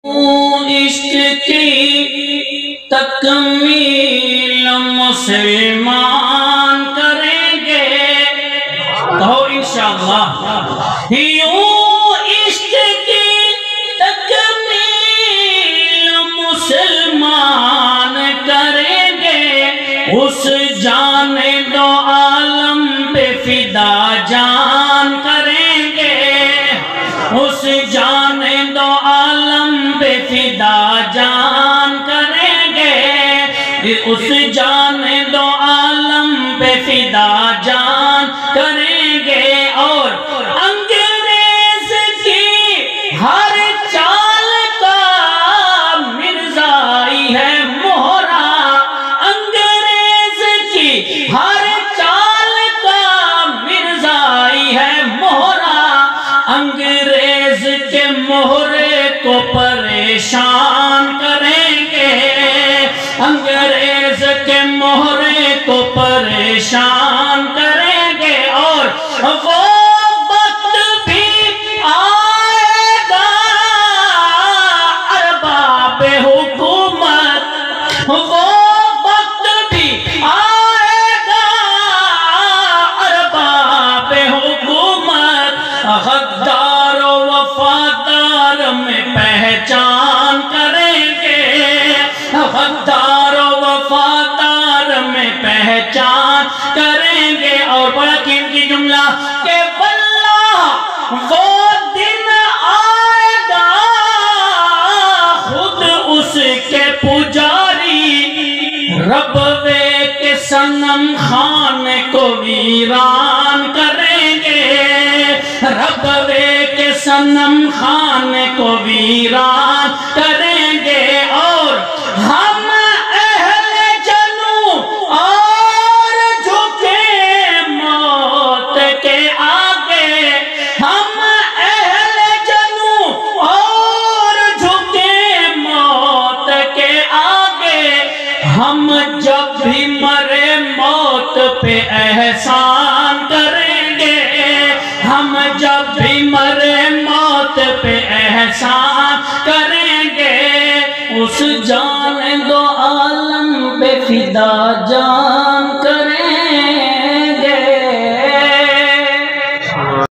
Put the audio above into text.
عشق کی تکمیل مسلمان کریں گے، کہو انشاءاللہ۔ یوں عشق کی تکمیل مسلمان کریں گے، اس جان دو عالم پہ فدا جان کریں گے، اس جان دو عالم پہ فدا جان کریں گے، اس جان دو عالم پہ فدا جان کریں گے۔ اور انگریز کی ہر چال کا مرزائی ہے مہرا، انگریز کی ہر چال کا مرزائی ہے مہرا، انگریز کے مہرے کو پریشان کریں گے، انگریز کے مہرے کو پریشان کریں گے۔ اور وہ وقت بھی آئے گا ارباب حکومت، وہ وقت بھی آئے گا ارباب حکومت، غدار و وفادار میں پہچان کریں گے، غدار و وفادار میں پہچان کریں گے۔ اور بڑا قیمتی جملہ کہ واللہ وہ دن آئے گا خود اس کے پجاری ربوے کے صنم خانے کو ویران کریں گے، ربوے کے صنم خانے کو ویران کریں گے۔ اور ہم اہل جنو اور جھکے موت کے آگے، ہم اہل جنو اور جھکے موت کے آگے، ہم جب بھی مرے موت پہ احسان کریں گے، ہم جب بھی مرے موت پہ احسان کریں گے، اس جان دو عالم پہ فدا جان